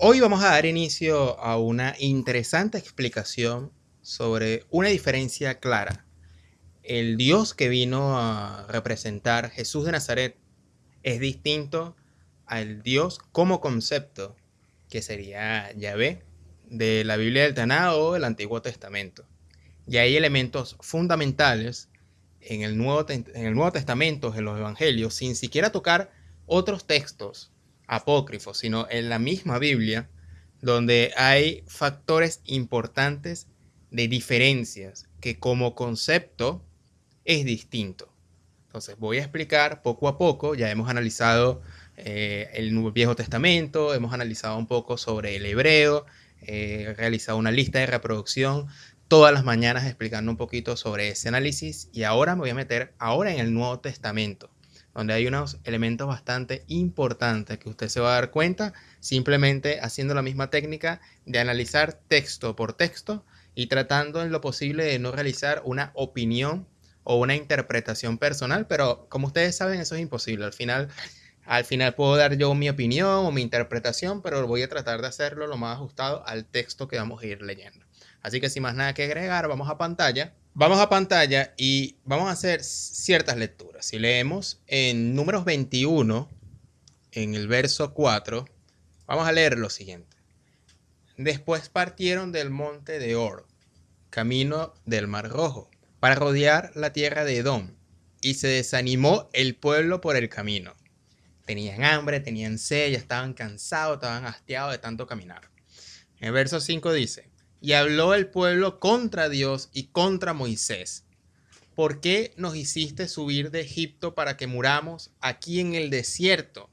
Hoy vamos a dar inicio a una interesante explicación sobre una diferencia clara. El Dios que vino a representar Jesús de Nazaret es distinto al Dios como concepto, que sería Yahvé, de la Biblia del Taná o del Antiguo Testamento. Y hay elementos fundamentales en el Nuevo Testamento, en los Evangelios, sin siquiera tocar otros textos apócrifos, sino en la misma Biblia, donde hay factores importantes de diferencias que como concepto es distinto. Entonces voy a explicar poco a poco. Ya hemos analizado el Viejo Testamento, hemos analizado un poco sobre el hebreo, he realizado una lista de reproducción todas las mañanas explicando un poquito sobre ese análisis, y ahora me voy a meter ahora en el Nuevo Testamento, donde hay unos elementos bastante importantes que usted se va a dar cuenta simplemente haciendo la misma técnica de analizar texto por texto y tratando en lo posible de no realizar una opinión o una interpretación personal, pero como ustedes saben, eso es imposible. Al final puedo dar yo mi opinión o mi interpretación, pero voy a tratar de hacerlo lo más ajustado al texto que vamos a ir leyendo. Así que sin más nada que agregar, vamos a pantalla. Vamos a pantalla y vamos a hacer ciertas lecturas. Si leemos en Números 21, en el verso 4, vamos a leer lo siguiente. Después partieron del monte de Or, camino del Mar Rojo, para rodear la tierra de Edom, y se desanimó el pueblo por el camino. Tenían hambre, tenían sed, ya estaban cansados, estaban hastiados de tanto caminar. En el verso 5 dice, y habló el pueblo contra Dios y contra Moisés. ¿Por qué nos hiciste subir de Egipto para que muramos aquí en el desierto?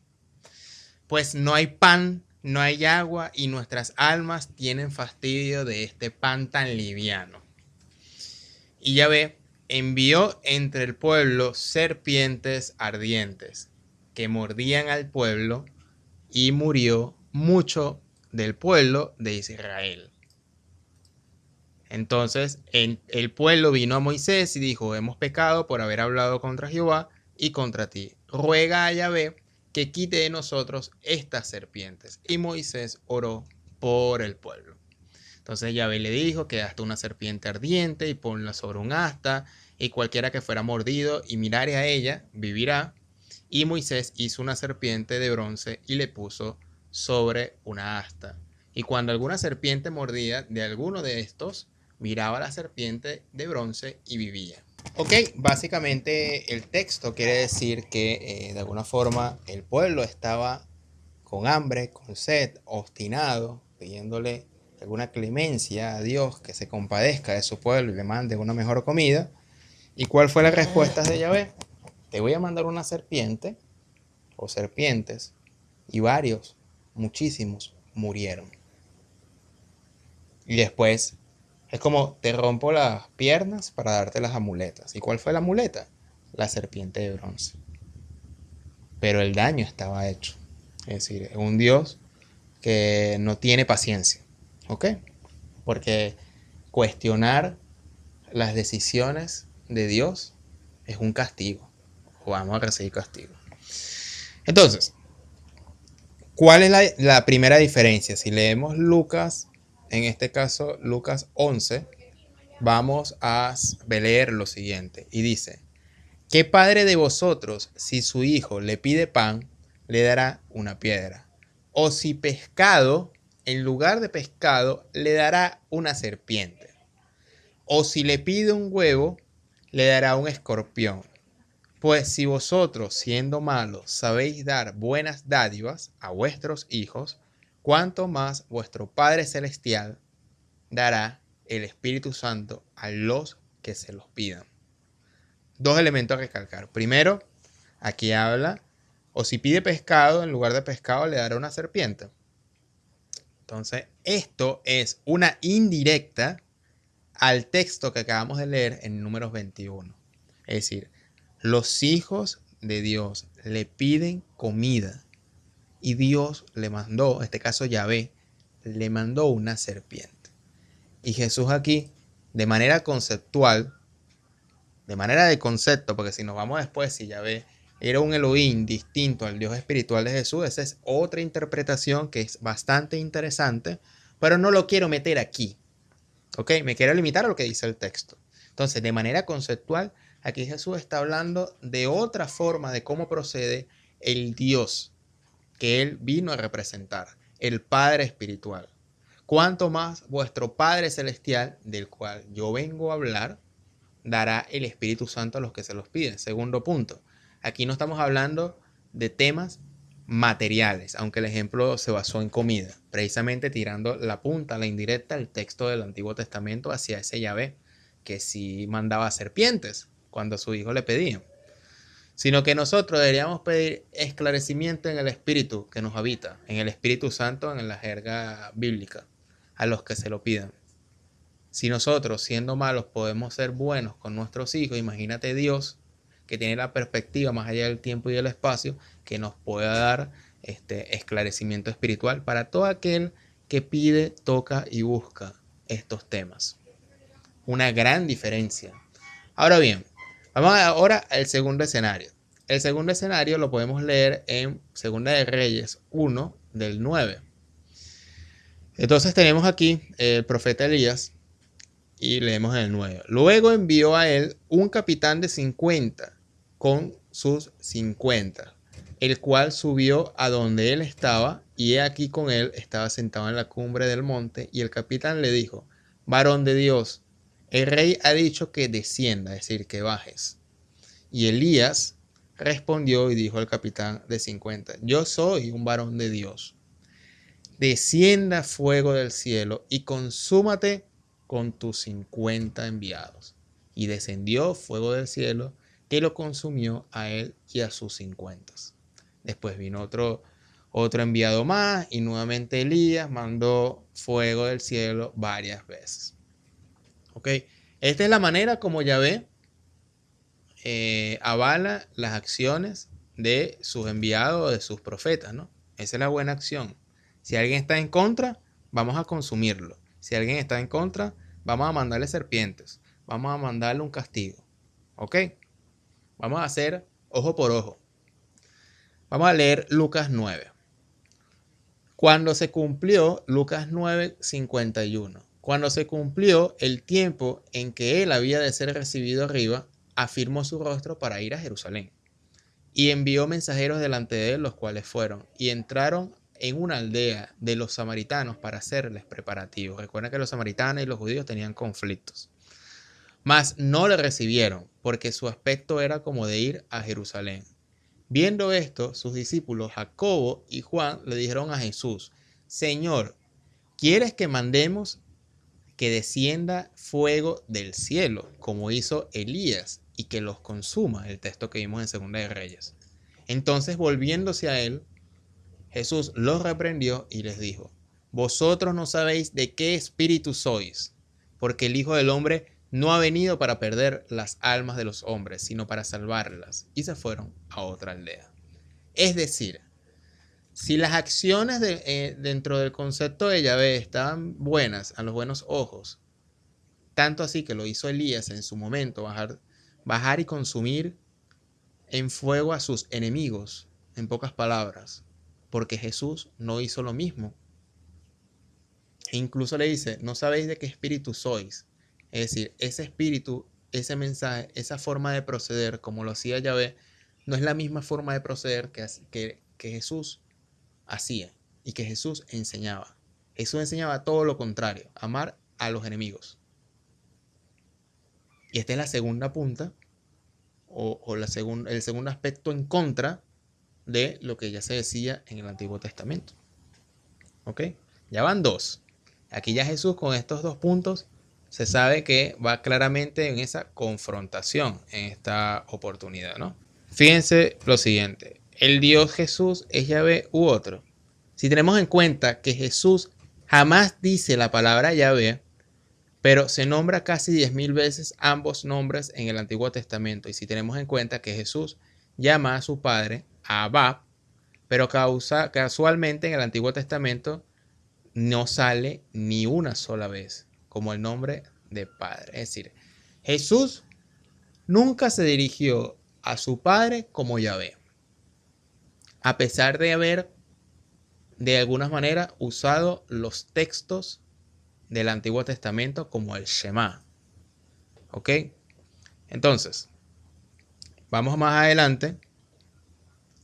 Pues no hay pan, no hay agua, y nuestras almas tienen fastidio de este pan tan liviano. Y Yahvé envió entre el pueblo serpientes ardientes que mordían al pueblo, y murió mucho del pueblo de Israel. Entonces el pueblo vino a Moisés y dijo, hemos pecado por haber hablado contra Jehová y contra ti. Ruega a Yahvé que quite de nosotros estas serpientes. Y Moisés oró por el pueblo. Entonces Yahvé le dijo que hasta una serpiente ardiente y ponla sobre un asta, y cualquiera que fuera mordido y mirare a ella vivirá. Y Moisés hizo una serpiente de bronce y le puso sobre una asta. Y cuando alguna serpiente mordía de alguno de estos, miraba a la serpiente de bronce y vivía. Ok, básicamente el texto quiere decir que de alguna forma el pueblo estaba con hambre, con sed, obstinado, pidiéndole alguna clemencia a Dios, que se compadezca de su pueblo y le mande una mejor comida. ¿Y cuál fue la respuesta de Yahvé? Te voy a mandar una serpiente o serpientes, y muchísimos, murieron. Y después es como te rompo las piernas para darte las amuletas. ¿Y cuál fue la amuleta? La serpiente de bronce. Pero el daño estaba hecho. Es decir, es un Dios que no tiene paciencia. ¿Ok? Porque cuestionar las decisiones de Dios es un castigo. O vamos a recibir castigo. Entonces, ¿cuál es la primera diferencia? Si leemos Lucas, en este caso Lucas 11, vamos a leer lo siguiente. Y dice, ¿qué padre de vosotros, si su hijo le pide pan, le dará una piedra? O si pescado, en lugar de pescado, le dará una serpiente. O si le pide un huevo, le dará un escorpión. Pues si vosotros, siendo malos, sabéis dar buenas dádivas a vuestros hijos, cuánto más vuestro Padre Celestial dará el Espíritu Santo a los que se los pidan. Dos elementos a recalcar. Primero, aquí habla, o si pide pescado, en lugar de pescado le dará una serpiente. Entonces, esto es una indirecta al texto que acabamos de leer en Números 21. Es decir, los hijos de Dios le piden comida y Dios le mandó, en este caso Yahvé, le mandó una serpiente. Y Jesús aquí, de manera conceptual, de manera de concepto, porque si nos vamos después, si Yahvé era un Elohim distinto al Dios espiritual de Jesús, esa es otra interpretación que es bastante interesante, pero no lo quiero meter aquí. ¿Ok? Me quiero limitar a lo que dice el texto. Entonces, de manera conceptual, aquí Jesús está hablando de otra forma de cómo procede el Dios que Él vino a representar, el Padre espiritual. Cuanto más vuestro Padre celestial, del cual yo vengo a hablar, dará el Espíritu Santo a los que se los piden. Segundo punto, aquí no estamos hablando de temas materiales, aunque el ejemplo se basó en comida, precisamente tirando la punta, la indirecta, el texto del Antiguo Testamento hacia ese Yahvé, que sí mandaba serpientes cuando a su hijo le pedían, sino que nosotros deberíamos pedir esclarecimiento en el Espíritu que nos habita, en el Espíritu Santo, en la jerga bíblica, a los que se lo pidan. Si nosotros, siendo malos, podemos ser buenos con nuestros hijos, imagínate Dios, que tiene la perspectiva más allá del tiempo y del espacio, que nos pueda dar este esclarecimiento espiritual para todo aquel que pide, toca y busca estos temas. Una gran diferencia. Ahora bien, vamos ahora al segundo escenario. El segundo escenario lo podemos leer en Segunda de Reyes 1 del 9. Entonces tenemos aquí el profeta Elías y leemos en el 9. Luego envió a él un capitán de 50 con sus 50, el cual subió a donde él estaba, y he aquí con él estaba sentado en la cumbre del monte, y el capitán le dijo: varón de Dios, el rey ha dicho que descienda, es decir, que bajes. Y Elías respondió y dijo al capitán de 50: yo soy un varón de Dios. Descienda fuego del cielo y consúmate con tus 50 enviados. Y descendió fuego del cielo que lo consumió a él y a sus 50. Después vino otro enviado más, y nuevamente Elías mandó fuego del cielo varias veces. ¿Ok? Esta es la manera como Yahvé avala las acciones de sus enviados, de sus profetas, ¿no? Esa es la buena acción. Si alguien está en contra, vamos a consumirlo. Si alguien está en contra, vamos a mandarle serpientes. Vamos a mandarle un castigo. ¿Ok? Vamos a hacer ojo por ojo. Vamos a leer Lucas 9. Cuando se cumplió, Lucas 9, 51. Cuando se cumplió el tiempo en que él había de ser recibido arriba, afirmó su rostro para ir a Jerusalén. Y envió mensajeros delante de él, los cuales fueron y entraron en una aldea de los samaritanos para hacerles preparativos. Recuerden que los samaritanos y los judíos tenían conflictos. Mas no le recibieron, porque su aspecto era como de ir a Jerusalén. Viendo esto, sus discípulos Jacobo y Juan le dijeron a Jesús: Señor, ¿quieres que mandemos que descienda fuego del cielo, como hizo Elías, y que los consuma? El texto que vimos en Segunda de Reyes. Entonces, volviéndose a él, Jesús los reprendió y les dijo: vosotros no sabéis de qué espíritu sois, porque el Hijo del Hombre no ha venido para perder las almas de los hombres, sino para salvarlas. Y se fueron a otra aldea. Es decir, si las acciones dentro del concepto de Yahvé estaban buenas a los buenos ojos, tanto así que lo hizo Elías en su momento, bajar y consumir en fuego a sus enemigos, en pocas palabras, porque Jesús no hizo lo mismo. E incluso le dice: no sabéis de qué espíritu sois. Es decir, ese espíritu, ese mensaje, esa forma de proceder, como lo hacía Yahvé, no es la misma forma de proceder que Jesús hacía y que Jesús enseñaba. Jesús enseñaba todo lo contrario: amar a los enemigos. Y esta es la segunda punta, el segundo aspecto en contra de lo que ya se decía en el Antiguo Testamento. ¿Ok? Ya van dos. Aquí ya Jesús, con estos dos puntos, se sabe que va claramente en esa confrontación en esta oportunidad, ¿no? Fíjense lo siguiente: ¿el Dios Jesús es Yahvé u otro? Si tenemos en cuenta que Jesús jamás dice la palabra Yahvé, pero se nombra casi 10.000 veces ambos nombres en el Antiguo Testamento, y si tenemos en cuenta que Jesús llama a su padre Abba, pero casualmente en el Antiguo Testamento no sale ni una sola vez como el nombre de padre. Es decir, Jesús nunca se dirigió a su padre como Yahvé, a pesar de haber de alguna manera usado los textos del Antiguo Testamento como el Shema. ¿Ok? Entonces, vamos más adelante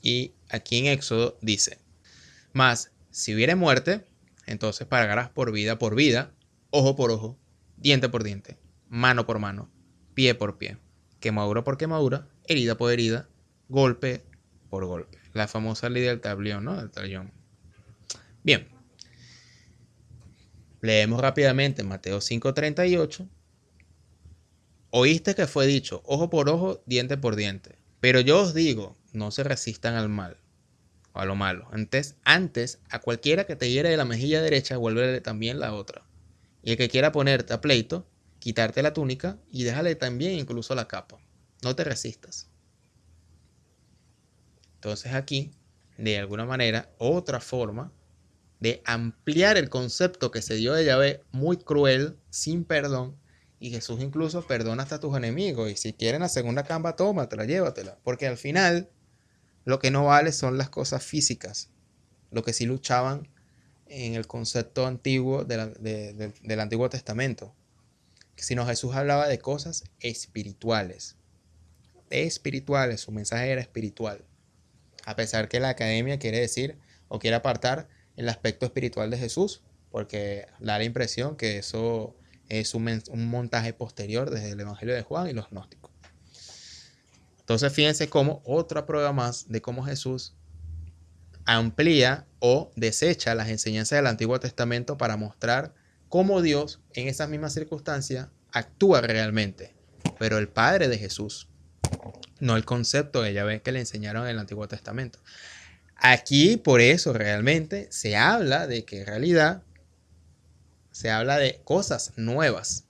y aquí en Éxodo dice: mas si hubiere muerte, entonces pagarás por vida, ojo por ojo, diente por diente, mano por mano, pie por pie, quemadura por quemadura, herida por herida, golpe por golpe. La famosa ley del tablión, ¿no? Del talión. Bien, leemos rápidamente Mateo 5:38. Oíste que fue dicho, ojo por ojo, diente por diente. Pero yo os digo, no se resistan al mal, o a lo malo. Antes, a cualquiera que te hiere de la mejilla derecha, vuélvele también la otra. Y el que quiera ponerte a pleito, quitarte la túnica y déjale también incluso la capa. No te resistas. Entonces aquí, de alguna manera, otra forma de ampliar el concepto que se dio de Yahvé, muy cruel, sin perdón, y Jesús incluso perdona hasta a tus enemigos, y si quieren la segunda camba, tómatela, llévatela, porque al final lo que no vale son las cosas físicas, lo que sí luchaban en el concepto antiguo del Antiguo Testamento, sino Jesús hablaba de cosas espirituales, su mensaje era espiritual, a pesar que la academia quiere decir o quiere apartar el aspecto espiritual de Jesús, porque da la impresión que eso es un montaje posterior desde el Evangelio de Juan y los gnósticos. Entonces fíjense cómo otra prueba más de cómo Jesús amplía o desecha las enseñanzas del Antiguo Testamento para mostrar cómo Dios en esas mismas circunstancias actúa realmente, pero el Padre de Jesús, no el concepto de Yahvé que le enseñaron en el Antiguo Testamento. Aquí por eso realmente se habla de que en realidad se habla de cosas nuevas,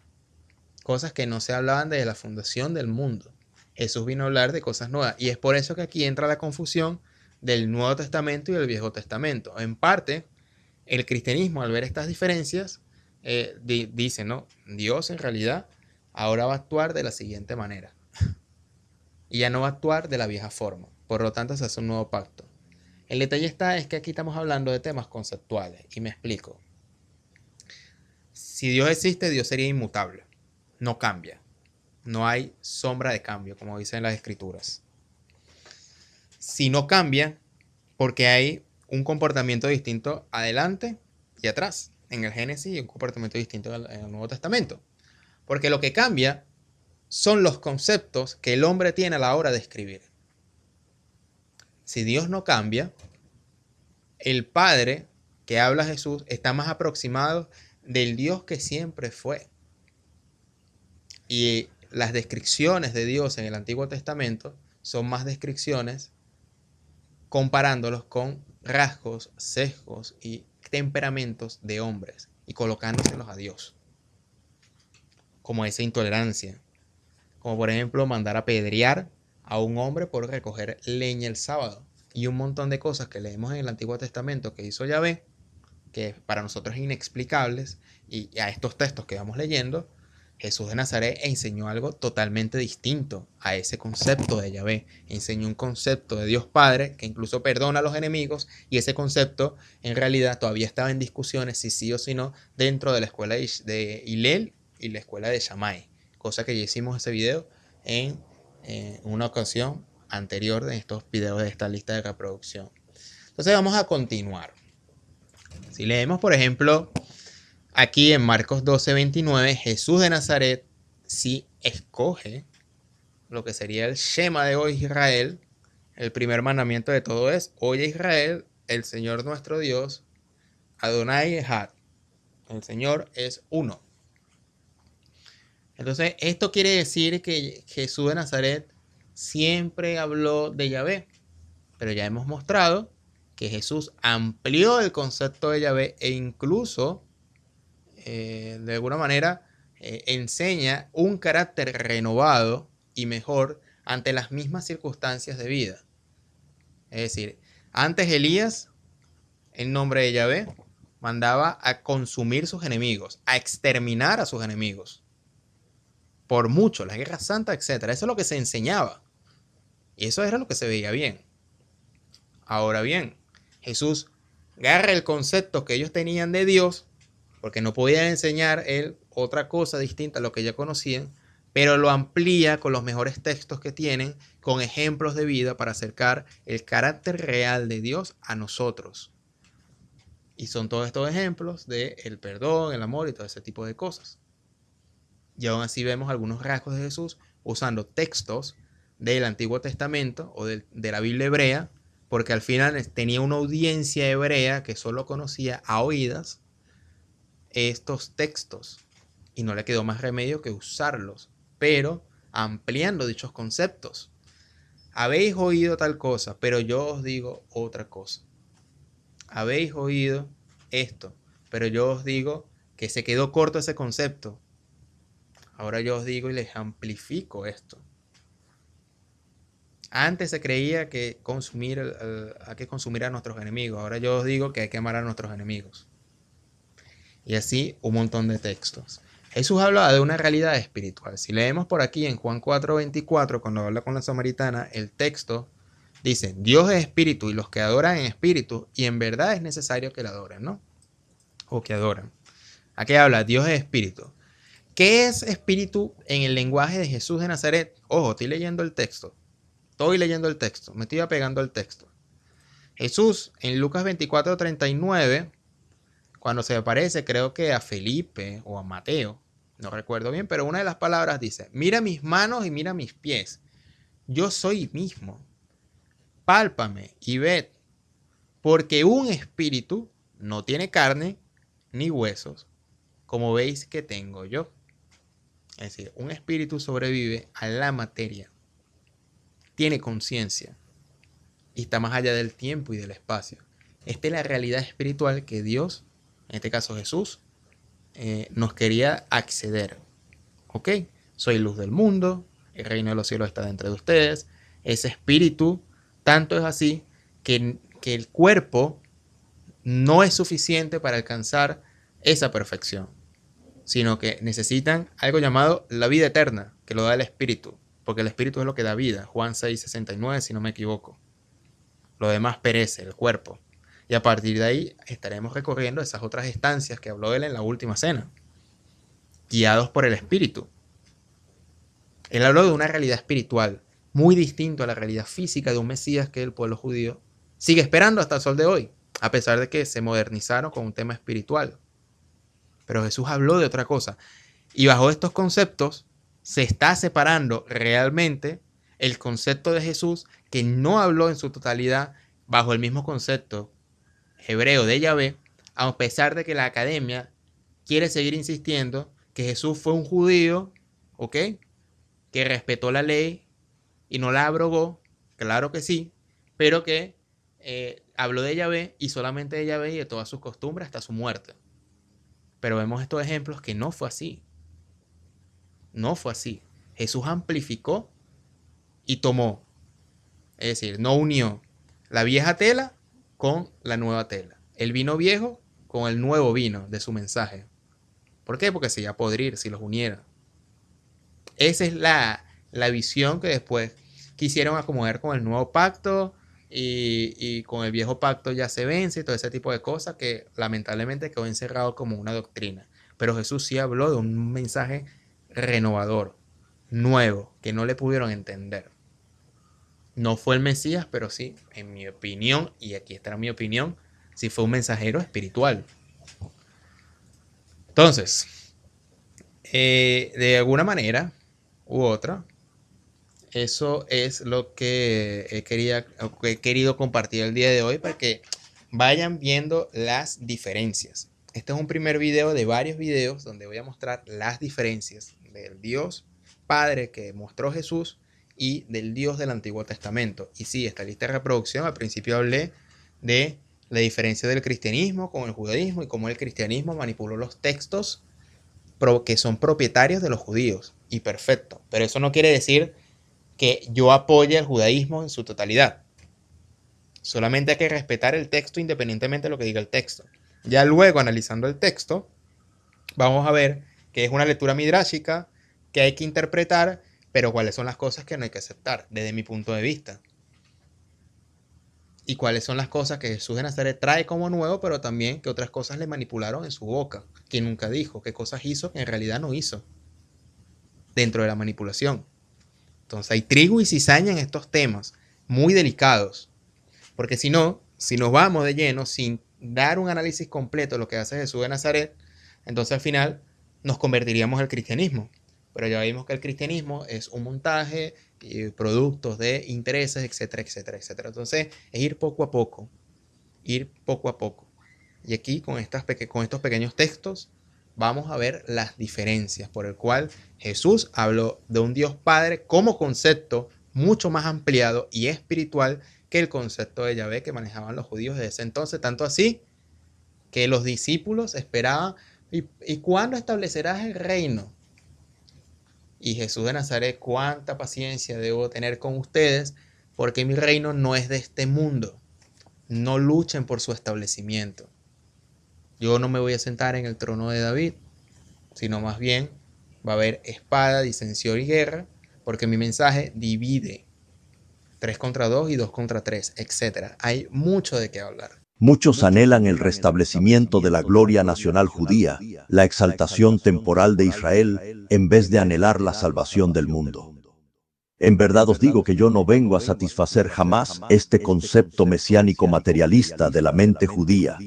cosas que no se hablaban desde la fundación del mundo. Jesús vino a hablar de cosas nuevas y es por eso que aquí entra la confusión del Nuevo Testamento y del Viejo Testamento. En parte, el cristianismo al ver estas diferencias dice, no, Dios en realidad ahora va a actuar de la siguiente manera y ya no va a actuar de la vieja forma. Por lo tanto, se hace un nuevo pacto. El detalle es que aquí estamos hablando de temas conceptuales y me explico. Si Dios existe, Dios sería inmutable, no cambia, no hay sombra de cambio, como dicen las escrituras. Si no cambia, porque hay un comportamiento distinto adelante y atrás, en el Génesis, y un comportamiento distinto en el Nuevo Testamento. Porque lo que cambia son los conceptos que el hombre tiene a la hora de escribir. Si Dios no cambia, el Padre que habla Jesús está más aproximado del Dios que siempre fue. Y las descripciones de Dios en el Antiguo Testamento son más descripciones comparándolos con rasgos, sesgos y temperamentos de hombres y colocándoselos a Dios. Como esa intolerancia. Como por ejemplo mandar a apedrear a un hombre por recoger leña el sábado. Y un montón de cosas que leemos en el Antiguo Testamento que hizo Yahvé, que para nosotros es inexplicables, y a estos textos que vamos leyendo, Jesús de Nazaret enseñó algo totalmente distinto a ese concepto de Yahvé. Enseñó un concepto de Dios Padre que incluso perdona a los enemigos, y ese concepto en realidad todavía estaba en discusiones si sí o si no dentro de la escuela de Hillel y la escuela de Shammai, cosa que ya hicimos ese video en una ocasión anterior de estos videos de esta lista de reproducción. Entonces vamos a continuar. Si leemos por ejemplo aquí en Marcos 12:29, Jesús de Nazaret sí escoge lo que sería el Shema de hoy Israel. El primer mandamiento de todo es: oye Israel, el Señor nuestro Dios, Adonai Echad. El Señor es uno. Entonces, esto quiere decir que Jesús de Nazaret siempre habló de Yahvé, pero ya hemos mostrado que Jesús amplió el concepto de Yahvé e incluso, de alguna manera, enseña un carácter renovado y mejor ante las mismas circunstancias de vida. Es decir, antes Elías, en nombre de Yahvé, mandaba a consumir sus enemigos, a exterminar a sus enemigos. Por mucho, la guerra santa, etc. Eso es lo que se enseñaba. Y eso era lo que se veía bien. Ahora bien, Jesús agarra el concepto que ellos tenían de Dios, porque no podían enseñar él otra cosa distinta a lo que ya conocían, pero lo amplía con los mejores textos que tienen, con ejemplos de vida para acercar el carácter real de Dios a nosotros. Y son todos estos ejemplos de el perdón, el amor y todo ese tipo de cosas. Y aún así vemos algunos rasgos de Jesús usando textos del Antiguo Testamento o de la Biblia hebrea, porque al final tenía una audiencia hebrea que solo conocía a oídas estos textos y no le quedó más remedio que usarlos, pero ampliando dichos conceptos. Habéis oído tal cosa, pero yo os digo otra cosa. Habéis oído esto, pero yo os digo que se quedó corto ese concepto. Ahora yo os digo y les amplifico esto. Antes se creía que hay que consumir a nuestros enemigos. Ahora yo os digo que hay que amar a nuestros enemigos. Y así un montón de textos. Jesús hablaba de una realidad espiritual. Si leemos por aquí en Juan 4:24, cuando habla con la samaritana, el texto dice, Dios es espíritu y los que adoran en espíritu y en verdad es necesario que le adoren, ¿no? O que adoran. Aquí habla, Dios es espíritu. ¿Qué es espíritu en el lenguaje de Jesús de Nazaret? Ojo, estoy leyendo el texto. Me estoy apegando al texto. Jesús en Lucas 24:39, cuando se aparece, creo que a Felipe o a Mateo, no recuerdo bien, pero una de las palabras dice, mira mis manos y mira mis pies. Yo soy mismo. Pálpame y ved, porque un espíritu no tiene carne ni huesos, como veis que tengo yo. Es decir, un espíritu sobrevive a la materia, tiene conciencia y está más allá del tiempo y del espacio. Esta es la realidad espiritual que Dios, en este caso Jesús, nos quería acceder. ¿Ok? Soy luz del mundo, el reino de los cielos está dentro de ustedes. Ese espíritu, tanto es así que el cuerpo no es suficiente para alcanzar esa perfección, sino que necesitan algo llamado la vida eterna, que lo da el espíritu, porque el espíritu es lo que da vida. Juan 6:69, si no me equivoco. Lo demás perece, el cuerpo. Y a partir de ahí estaremos recorriendo esas otras estancias que habló él en la última cena, guiados por el espíritu. Él habló de una realidad espiritual muy distinta a la realidad física de un Mesías que el pueblo judío sigue esperando hasta el sol de hoy, a pesar de que se modernizaron con un tema espiritual. Pero Jesús habló de otra cosa. Y bajo estos conceptos se está separando realmente el concepto de Jesús, que no habló en su totalidad bajo el mismo concepto hebreo de Yahvé, a pesar de que la academia quiere seguir insistiendo que Jesús fue un judío, ¿ok?, que respetó la ley y no la abrogó, claro que sí, pero que habló de Yahvé y solamente de Yahvé y de todas sus costumbres hasta su muerte. Pero vemos estos ejemplos que no fue así. No fue así. Jesús amplificó y tomó, es decir, no unió la vieja tela con la nueva tela, el vino viejo con el nuevo vino de su mensaje. ¿Por qué? Porque se iba a podrir si los uniera. Esa es la visión que después quisieron acomodar con el nuevo pacto y con el viejo pacto ya se vence y todo ese tipo de cosas que lamentablemente quedó encerrado como una doctrina. Pero Jesús sí habló de un mensaje renovador, nuevo, que no le pudieron entender. No fue el Mesías, pero sí, en mi opinión, y aquí está mi opinión, sí fue un mensajero espiritual. Entonces, de alguna manera u otra, eso es lo que he querido compartir el día de hoy para que vayan viendo las diferencias. Este es un primer video de varios videos donde voy a mostrar las diferencias del Dios Padre que mostró Jesús y del Dios del Antiguo Testamento. Y sí, esta lista de reproducción, al principio hablé de la diferencia del cristianismo con el judaísmo y cómo el cristianismo manipuló los textos que son propietarios de los judíos. Y perfecto, pero eso no quiere decir que yo apoye el judaísmo en su totalidad. Solamente hay que respetar el texto independientemente de lo que diga el texto. Ya luego, analizando el texto, vamos a ver que es una lectura midrashica, que hay que interpretar Pero ¿cuáles son las cosas que no hay que aceptar desde mi punto de vista? Y cuáles son las cosas que Jesús de Nazaret trae como nuevo, pero también que otras cosas le manipularon en su boca, que nunca dijo, qué cosas hizo que en realidad no hizo dentro de la manipulación. Entonces hay trigo y cizaña en estos temas muy delicados, porque si no, si nos vamos de lleno sin dar un análisis completo de lo que hace Jesús de Nazaret, entonces al final nos convertiríamos al cristianismo. Pero ya vimos que el cristianismo es un montaje, productos de intereses, etcétera, etcétera, etcétera. Entonces es ir poco a poco, ir poco a poco. Y aquí con estos pequeños textos vamos a ver las diferencias por el cual Jesús habló de un Dios Padre como concepto mucho más ampliado y espiritual que el concepto de Yahvé que manejaban los judíos de ese entonces, tanto así que los discípulos esperaban, ¿y cuándo establecerás el reino? Y Jesús de Nazaret, cuánta paciencia debo tener con ustedes, porque mi reino no es de este mundo. No luchen por su establecimiento. Yo no me voy a sentar en el trono de David, sino más bien va a haber espada, disensión y guerra, porque mi mensaje divide 3 contra 2 y 2 contra 3, etc. Hay mucho de qué hablar. Muchos anhelan el restablecimiento de la gloria nacional judía, la exaltación temporal de Israel, en vez de anhelar la salvación del mundo. En verdad os digo que yo no vengo a satisfacer jamás este concepto mesiánico materialista de la mente judía.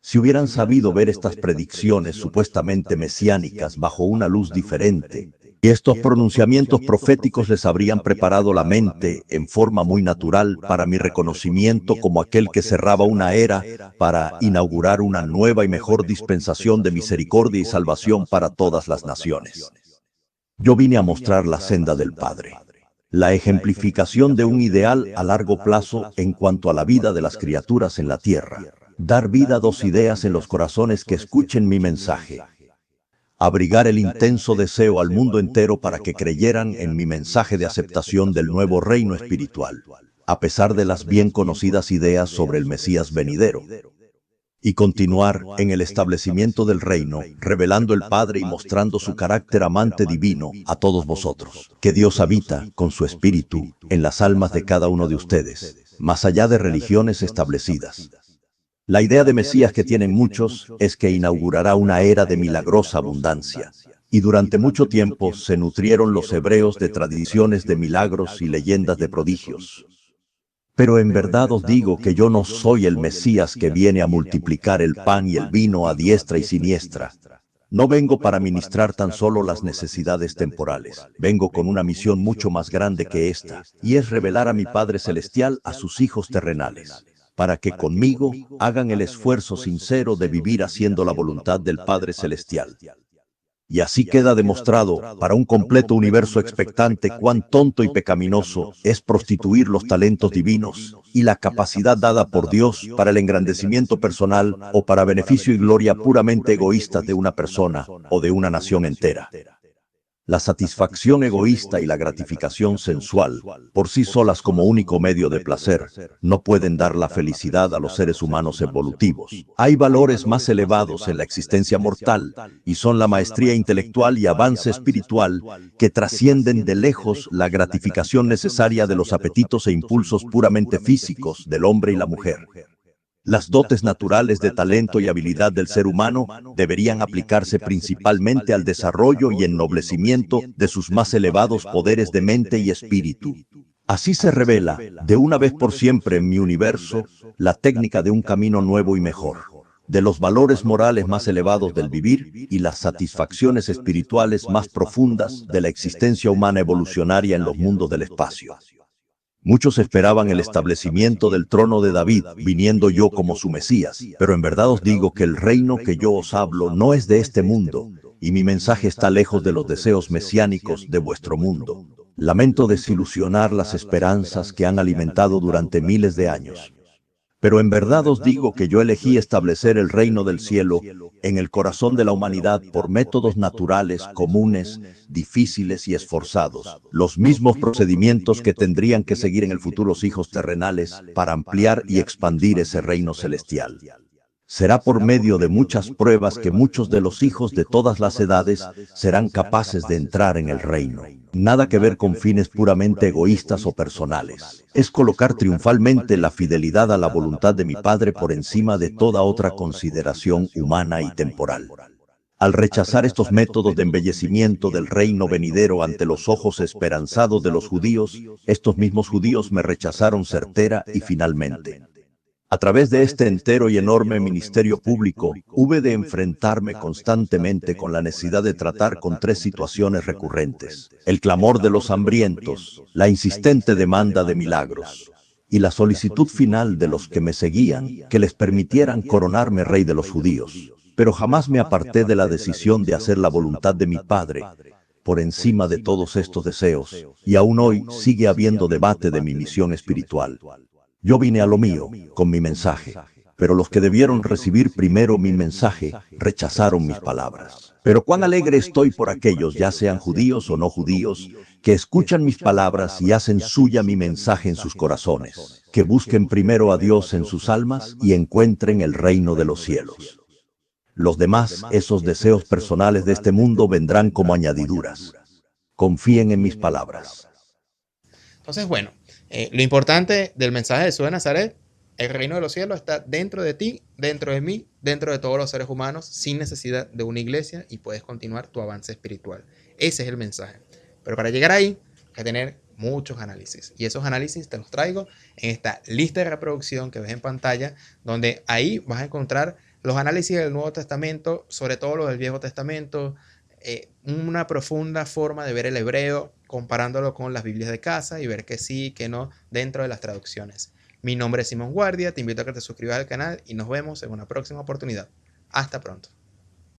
Si hubieran sabido ver estas predicciones supuestamente mesiánicas bajo una luz diferente, y estos pronunciamientos proféticos les habrían preparado la mente en forma muy natural para mi reconocimiento como aquel que cerraba una era para inaugurar una nueva y mejor dispensación de misericordia y salvación para todas las naciones. Yo vine a mostrar la senda del Padre, la ejemplificación de un ideal a largo plazo en cuanto a la vida de las criaturas en la tierra. Dar vida a 2 ideas en los corazones que escuchen mi mensaje. Abrigar el intenso deseo al mundo entero para que creyeran en mi mensaje de aceptación del nuevo reino espiritual, a pesar de las bien conocidas ideas sobre el Mesías venidero. Y continuar en el establecimiento del reino, revelando el Padre y mostrando su carácter amante divino a todos vosotros, que Dios habita con su espíritu en las almas de cada uno de ustedes, más allá de religiones establecidas. La idea de Mesías que tienen muchos es que inaugurará una era de milagrosa abundancia. Y durante mucho tiempo se nutrieron los hebreos de tradiciones de milagros y leyendas de prodigios. Pero en verdad os digo que yo no soy el Mesías que viene a multiplicar el pan y el vino a diestra y siniestra. No vengo para ministrar tan solo las necesidades temporales. Vengo con una misión mucho más grande que esta, y es revelar a mi Padre Celestial a sus hijos terrenales, para que conmigo hagan el esfuerzo sincero de vivir haciendo la voluntad del Padre Celestial. Y así queda demostrado para un completo universo expectante cuán tonto y pecaminoso es prostituir los talentos divinos y la capacidad dada por Dios para el engrandecimiento personal o para beneficio y gloria puramente egoístas de una persona o de una nación entera. La satisfacción egoísta y la gratificación sensual, por sí solas como único medio de placer, no pueden dar la felicidad a los seres humanos evolutivos. Hay valores más elevados en la existencia mortal, y son la maestría intelectual y avance espiritual que trascienden de lejos la gratificación necesaria de los apetitos e impulsos puramente físicos del hombre y la mujer. Las dotes naturales de talento y habilidad del ser humano deberían aplicarse principalmente al desarrollo y ennoblecimiento de sus más elevados poderes de mente y espíritu. Así se revela, de una vez por siempre en mi universo, la técnica de un camino nuevo y mejor, de los valores morales más elevados del vivir y las satisfacciones espirituales más profundas de la existencia humana evolucionaria en los mundos del espacio. Muchos esperaban el establecimiento del trono de David, viniendo yo como su Mesías, pero en verdad os digo que el reino que yo os hablo no es de este mundo, y mi mensaje está lejos de los deseos mesiánicos de vuestro mundo. Lamento desilusionar las esperanzas que han alimentado durante miles de años. Pero en verdad os digo que yo elegí establecer el reino del cielo en el corazón de la humanidad por métodos naturales, comunes, difíciles y esforzados, los mismos procedimientos que tendrían que seguir en el futuro los hijos terrenales para ampliar y expandir ese reino celestial. Será por medio de muchas pruebas que muchos de los hijos de todas las edades serán capaces de entrar en el reino. Nada que ver con fines puramente egoístas o personales. Es colocar triunfalmente la fidelidad a la voluntad de mi Padre por encima de toda otra consideración humana y temporal. Al rechazar estos métodos de embellecimiento del reino venidero ante los ojos esperanzados de los judíos, estos mismos judíos me rechazaron certera y finalmente. A través de este entero y enorme ministerio público, hube de enfrentarme constantemente con la necesidad de tratar con tres situaciones recurrentes: el clamor de los hambrientos, la insistente demanda de milagros y la solicitud final de los que me seguían que les permitieran coronarme rey de los judíos. Pero jamás me aparté de la decisión de hacer la voluntad de mi Padre por encima de todos estos deseos, y aún hoy sigue habiendo debate de mi misión espiritual. Yo vine a lo mío, con mi mensaje, pero los que debieron recibir primero mi mensaje rechazaron mis palabras. Pero cuán alegre estoy por aquellos, ya sean judíos o no judíos, que escuchan mis palabras y hacen suya mi mensaje en sus corazones, que busquen primero a Dios en sus almas y encuentren el reino de los cielos. Los demás, esos deseos personales de este mundo, vendrán como añadiduras. Confíen en mis palabras. Entonces, bueno, lo importante del mensaje de Jesús de Nazaret: el reino de los cielos está dentro de ti, dentro de mí, dentro de todos los seres humanos, sin necesidad de una iglesia, y puedes continuar tu avance espiritual. Ese es el mensaje. Pero para llegar ahí hay que tener muchos análisis, y esos análisis te los traigo en esta lista de reproducción que ves en pantalla, donde ahí vas a encontrar los análisis del Nuevo Testamento, sobre todo los del Viejo Testamento, una profunda forma de ver el hebreo, comparándolo con las Biblias de casa y ver que sí, que no, dentro de las traducciones. Mi nombre es Simón Guardia, te invito a que te suscribas al canal y nos vemos en una próxima oportunidad. Hasta pronto.